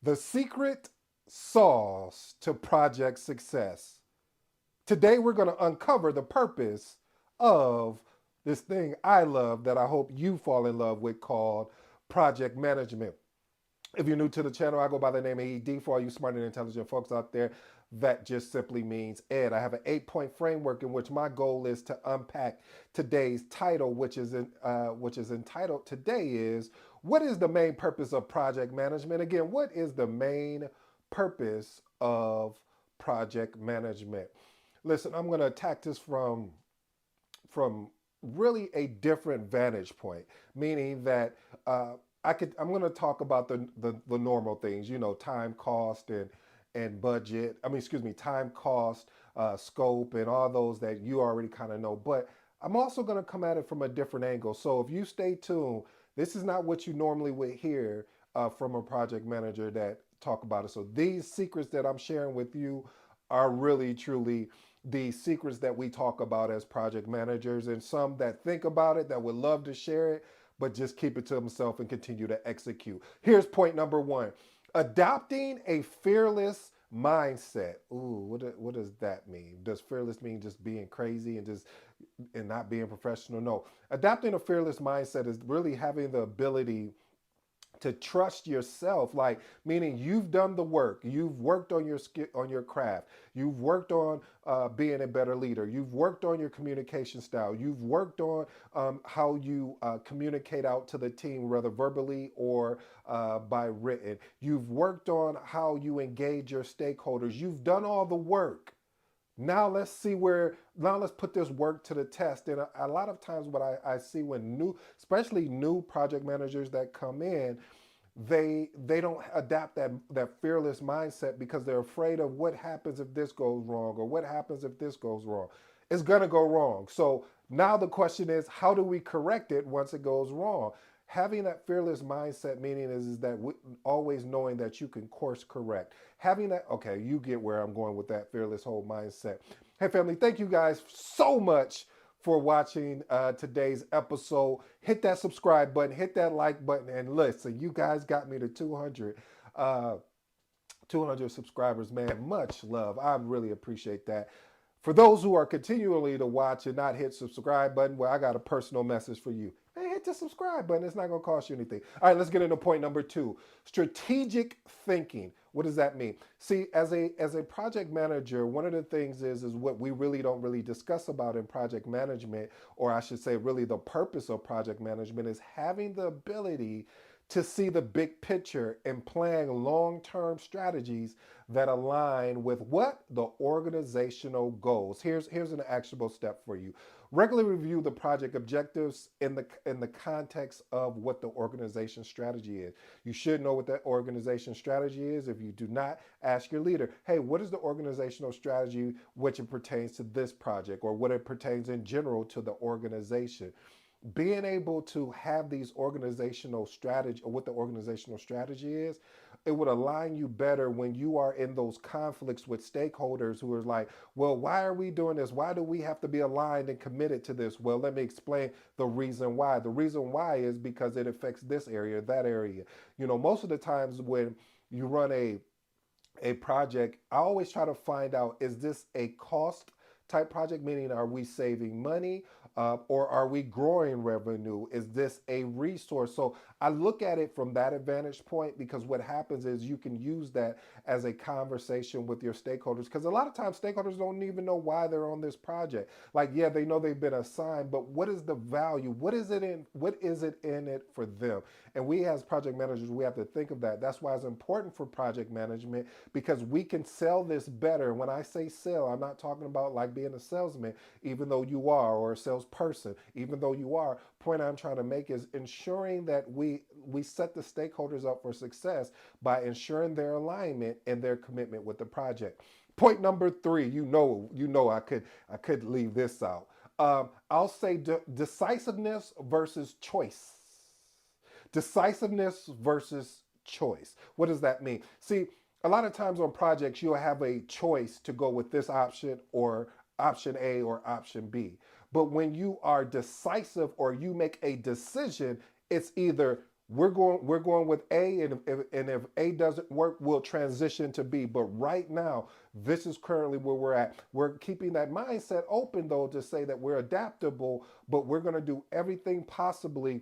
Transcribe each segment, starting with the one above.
The secret sauce to project success. Today, we're going to uncover the purpose of this thing I love that I hope you fall in love with called project management. If you're new to the channel, I go by the name of ED. For all you smart and intelligent folks out there, that just simply means Ed. I have an 8-point framework in which my goal is to unpack today's title, which is entitled today is what is the main purpose of project management? Again, what is the main purpose of project management? Listen, I'm going to attack this from really a different vantage point, meaning that I'm going to talk about the normal things, time, cost, and budget. I mean, excuse me, time, cost, scope, and all those that you already kind of know. But I'm also going to come at it from a different angle. So if you stay tuned, this is not what you normally would hear from a project manager that talk about it. So these secrets that I'm sharing with you are really truly the secrets that we talk about as project managers, and some that think about it that would love to share it but just keep it to themselves and continue to execute. Here's point number one: adopting a fearless mindset. Ooh, what does that mean? Does fearless mean just being crazy and not being professional? No. Adopting a fearless mindset is really having the ability to trust yourself, like meaning you've done the work, you've worked on your skill, on your craft, you've worked on being a better leader, you've worked on your communication style, you've worked on how you communicate out to the team, whether verbally or by written, you've worked on how you engage your stakeholders, you've done all the work. Now let's put this work to the test. And a lot of times what I see when especially new project managers that come in, they don't adapt that fearless mindset because they're afraid of what happens if this goes wrong or what happens if this goes wrong. It's gonna go wrong. So now the question is, how do we correct it once it goes wrong? Having that fearless mindset meaning is that always knowing that you can course correct. Having that, okay, you get where I'm going with that fearless whole mindset. Hey family, thank you guys so much for watching today's episode. Hit that subscribe button, hit that like button, and listen, you guys got me to 200. 200 subscribers, man. Much love. I really appreciate that. For those who are continually to watch and not hit subscribe button, well, I got a personal message for you. Hey, hit the subscribe button. It's not going to cost you anything. All right, let's get into point number two. Strategic thinking. What does that mean? See, as a project manager, one of the things is what we really don't really discuss about in project management, or I should say really the purpose of project management is having the ability to see the big picture and plan long-term strategies that align with what the organizational goals. Here's an actionable step for you. Regularly review the project objectives in the context of what the organization strategy is. You should know what that organization strategy is. If you do not, ask your leader, hey, what is the organizational strategy which it pertains to this project or what it pertains in general to the organization? Being able to have these organizational strategy or what the organizational strategy is, it would align you better when you are in those conflicts with stakeholders who are like, well, why are we doing this? Why do we have to be aligned and committed to this? Well, let me explain the reason why. The reason why is because it affects this area, that area. Most of the times when you run a project, I always try to find out, is this a cost type project, meaning are we saving money or are we growing revenue? Is this a resource? So I look at it from that advantage point because what happens is you can use that as a conversation with your stakeholders because a lot of times stakeholders don't even know why they're on this project. Like, yeah, they know they've been assigned, but what is the value? What is it in it for them? And we as project managers, we have to think of that. That's why it's important for project management because we can sell this better. When I say sell, I'm not talking about like being a salesman, even though you are, or a salesperson, even though you are. Point I'm trying to make is ensuring that we set the stakeholders up for success by ensuring their alignment and their commitment with the project. Point number three, I could leave this out. I'll say decisiveness versus choice. Decisiveness versus choice. What does that mean? See, a lot of times on projects, you'll have a choice to go with this option or option A or option B. But when you are decisive or you make a decision, it's either we're going with A, and if A doesn't work, we'll transition to B. But right now, this is currently where we're at. We're keeping that mindset open though to say that we're adaptable, but we're going to do everything possibly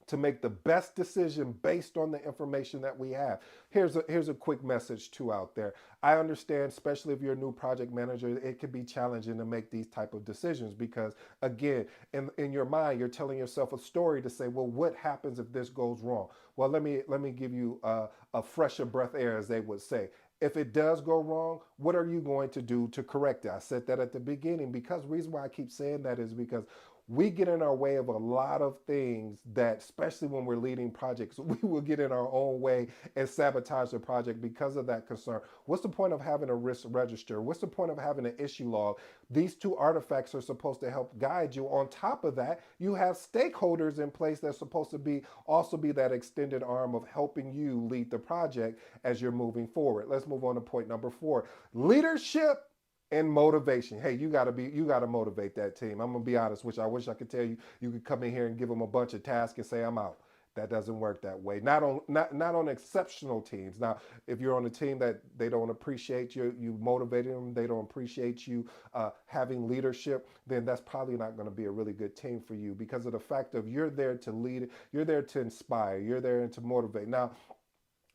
to make the best decision based on the information that we have. Here's a quick message too out there. I understand, especially if you're a new project manager, it can be challenging to make these type of decisions because again, in your mind, you're telling yourself a story to say, well, what happens if this goes wrong? Well, let me give you a fresher breath air, as they would say. If it does go wrong, what are you going to do to correct it? I said that at the beginning because the reason why I keep saying that is because we get in our way of a lot of things that, especially when we're leading projects, we will get in our own way and sabotage the project because of that concern. What's the point of having a risk register? What's the point of having an issue log? These two artifacts are supposed to help guide you. On top of that, you have stakeholders in place that's supposed to be also be that extended arm of helping you lead the project as you're moving forward. Let's move on to point number 4. Leadership and motivation. Hey, you gotta motivate that team. I'm gonna be honest with you. I wish I could tell you you could come in here and give them a bunch of tasks and say I'm out. That doesn't work that way. Not on exceptional teams. Now, if you're on a team that they don't appreciate you motivating them, they don't appreciate you having leadership, then that's probably not going to be a really good team for you because of the fact of you're there to lead, you're there to inspire, you're there to motivate. Now,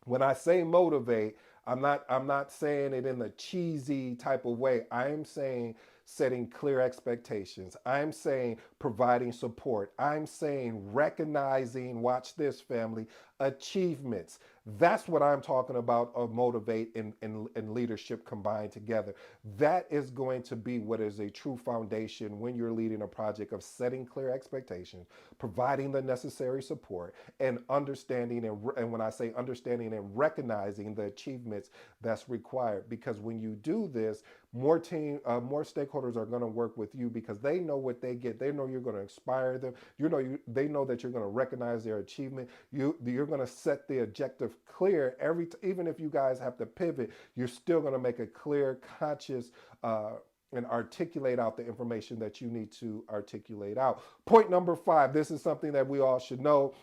when I say motivate, I'm not saying it in a cheesy type of way. I'm saying setting clear expectations. I'm saying providing support. I'm saying recognizing, watch this family, achievements. That's what I'm talking about of motivate and leadership combined together. That is going to be what is a true foundation when you're leading a project of setting clear expectations, providing the necessary support, and understanding and when I say understanding and recognizing the achievements that's required. Because when you do this, more stakeholders are going to work with you because they know what they get. They know you're going to inspire them. They know that you're going to recognize their achievement. You're going to set the objective clear even if you guys have to pivot. You're still going to make a clear, conscious. And articulate out the information that you need to articulate out. Point number 5. This is something that we all should know.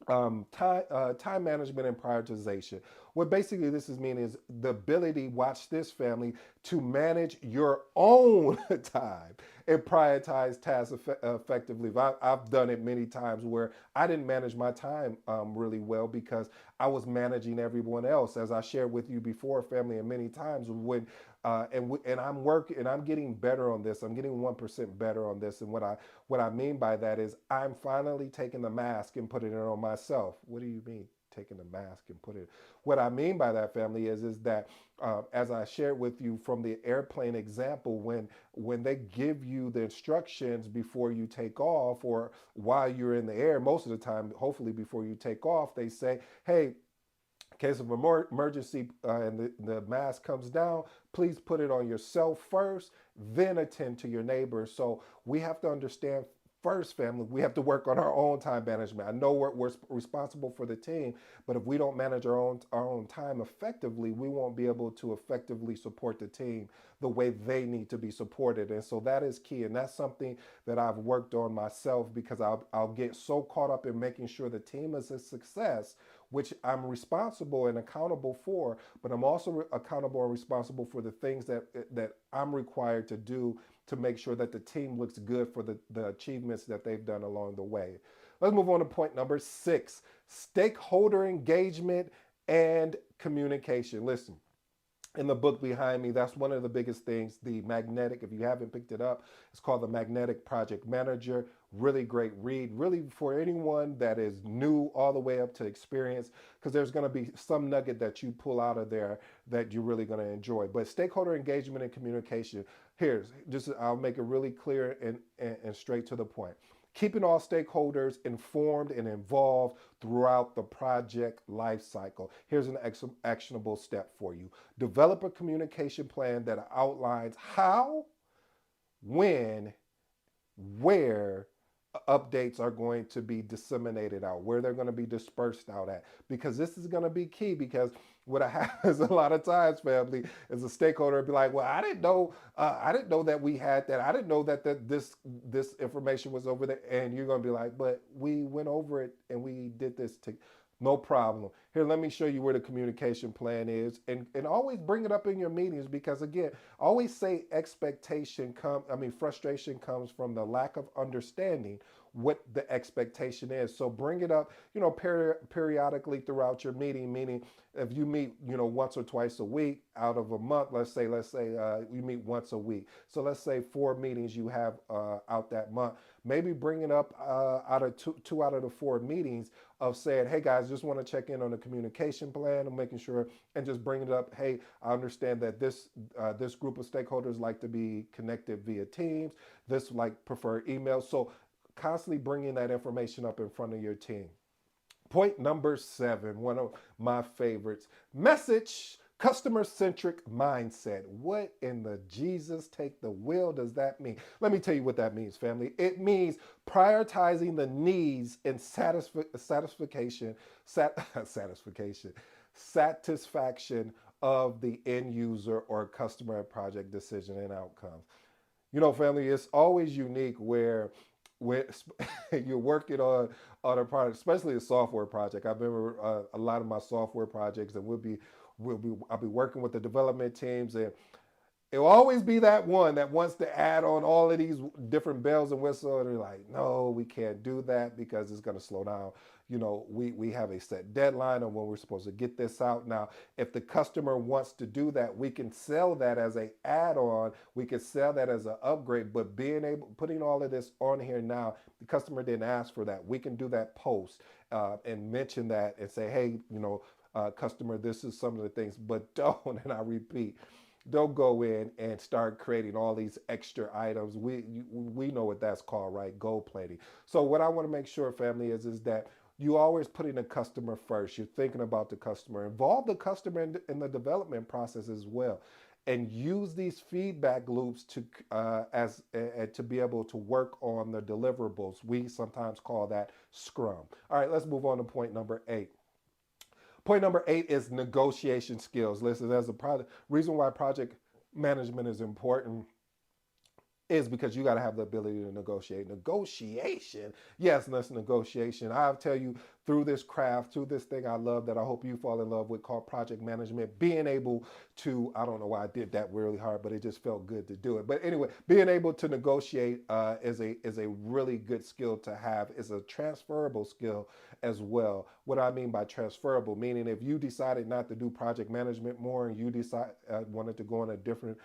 Time management and prioritization. What basically this is meaning is the ability, watch this family, to manage your own time and prioritize tasks effectively. I've done it many times where I didn't manage my time really well because I was managing everyone else. As I shared with you before, family, and many times when and I'm working and I'm getting better on this. I'm getting 1% better on this. And what I mean by that is I'm finally taking the mask and putting it on myself. What do you mean? Taking the mask and put it. What I mean by that, family, is that as I shared with you from the airplane example, when they give you the instructions before you take off or while you're in the air, most of the time, hopefully before you take off, they say, "Hey, in case of emergency and the mask comes down, please put it on yourself first, then attend to your neighbors." So we have to understand first, family, we have to work on our own time management. I know we're responsible for the team, but if we don't manage our own time effectively, we won't be able to effectively support the team the way they need to be supported. And so that is key. And that's something that I've worked on myself because I'll get so caught up in making sure the team is a success, which I'm responsible and accountable for, but I'm also accountable and responsible for the things that I'm required to do to make sure that the team looks good for the achievements that they've done along the way. Let's move on to point number 6, stakeholder engagement and communication. Listen, in the book behind me, that's one of the biggest things. The Magnetic, if you haven't picked it up, it's called The Magnetic Project Manager. Really great read, really for anyone that is new all the way up to experience, because there's going to be some nugget that you pull out of there that you're really going to enjoy. But stakeholder engagement and communication, I'll make it really clear and straight to the point. Keeping all stakeholders informed and involved throughout the project lifecycle. Here's an actionable step for you. Develop a communication plan that outlines how, when, where, updates are going to be disseminated out, where they're going to be dispersed out at, because this is going to be key. Because what I have is a lot of times, family, is a stakeholder be like, well, I didn't know that we had that. I didn't know that this information was over there. And you're going to be like, but we went over it and we did this to, no problem. Here, let me show you where the communication plan is, and always bring it up in your meetings, because again, always say frustration comes from the lack of understanding what the expectation is. So bring it up, periodically throughout your meeting. Meaning, if you meet, once or twice a week out of a month, let's say you meet once a week. So let's say 4 meetings you have out that month. Maybe bring it up out of two out of the 4 meetings of saying, hey guys, just want to check in on the communication plan and making sure, and just bring it up. Hey, I understand that this group of stakeholders like to be connected via Teams. This like prefer email. So constantly bringing that information up in front of your team. Point number 7, one of my favorites: message customer centric mindset. What in the Jesus take the wheel does that mean? Let me tell you what that means, family. It means prioritizing the needs and satisfaction of the end user or customer project decision and outcomes. Family, it's always unique where when you're working on a project, especially a software project. I remember a lot of my software projects, and I'll be working with the development teams, and it will always be that one that wants to add on all of these different bells and whistles. And they're like, no, we can't do that because it's going to slow down. We have a set deadline on when we're supposed to get this out. Now, if the customer wants to do that, we can sell that as a add-on. We can sell that as an upgrade. But putting all of this on here now, the customer didn't ask for that. We can do that post and mention that and say, hey, customer, this is some of the things, but don't, and I repeat, don't go in and start creating all these extra items. We know what that's called, right? Gold plating. So what I want to make sure, family, is that you always putting the customer first. You're thinking about the customer. Involve the customer in the development process as well, and use these feedback loops to be able to work on the deliverables. We sometimes call that Scrum. All right, let's move on to point number 8. Point number 8 is negotiation skills. Listen, there's a reason why project management is important is because you got to have the ability to negotiate. Negotiation, yes, that's negotiation. I'll tell you, through this craft, through this thing I love that I hope you fall in love with, called project management, being able to, I don't know why I did that really hard, but it just felt good to do it. But anyway, being able to negotiate is a really good skill to have. It's a transferable skill as well. What I mean by transferable, meaning if you decided not to do project management more and you wanted to go on a different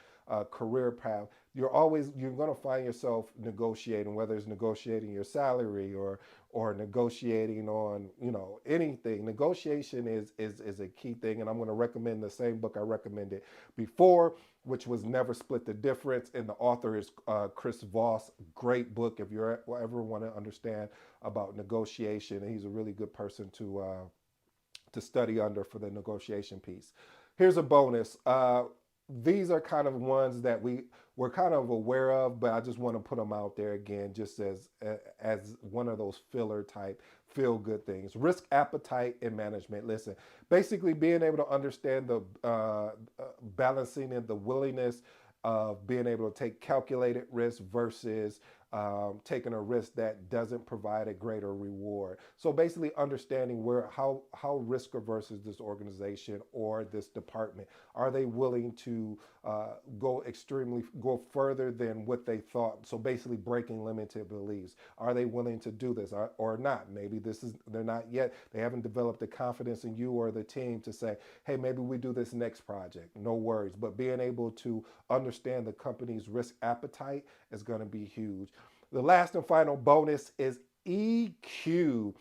career path, you're going to find yourself negotiating, whether it's negotiating your salary or negotiating on anything. Negotiation is a key thing, and I'm going to recommend the same book I recommended before, which was Never Split the Difference, and the author is Chris Voss. Great book if you ever want to understand about negotiation. And he's a really good person to study under for the negotiation piece. Here's a bonus. These are kind of ones that we're kind of aware of, but I just want to put them out there again, just as one of those filler type feel good things. Risk appetite and management. Listen, basically being able to understand the balancing and the willingness of being able to take calculated risk versus taking a risk that doesn't provide a greater reward. So basically understanding how risk averse is this organization or this department. Are they willing to go further than what they thought? So basically breaking limited beliefs. Are they willing to do this or not? Maybe they're not yet. They haven't developed the confidence in you or the team to say, hey, maybe we do this next project. No worries. But being able to understand the company's risk appetite is going to be huge. The last and final bonus is EQ,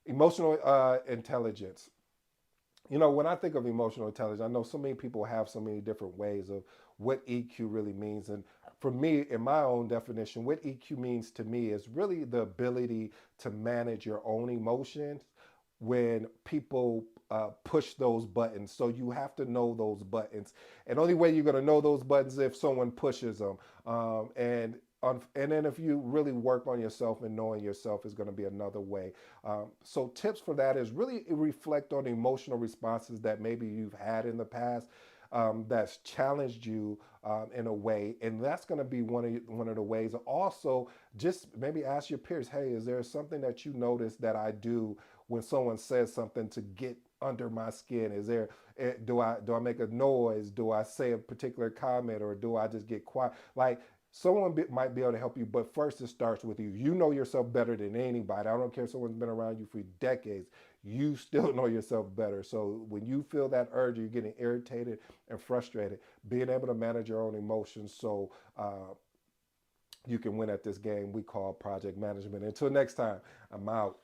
emotional intelligence. When I think of emotional intelligence, I know so many people have so many different ways of what EQ really means. And for me, in my own definition, what EQ means to me is really the ability to manage your own emotions when people push those buttons. So you have to know those buttons. And the only way you're going to know those buttons is if someone pushes them. And And then if you really work on yourself and knowing yourself is going to be another way. So tips for that is really reflect on emotional responses that maybe you've had in the past, that's challenged you in a way, and that's going to be one of the ways. Also, just maybe ask your peers, hey, is there something that you notice that I do when someone says something to get under my skin? Is there do I make a noise? Do I say a particular comment, or do I just get quiet? Like, might be able to help you, but first it starts with you. You know yourself better than anybody. I don't care if someone's been around you for decades. You still know yourself better. So when you feel that urge, you're getting irritated and frustrated, being able to manage your own emotions so you can win at this game we call project management. Until next time, I'm out.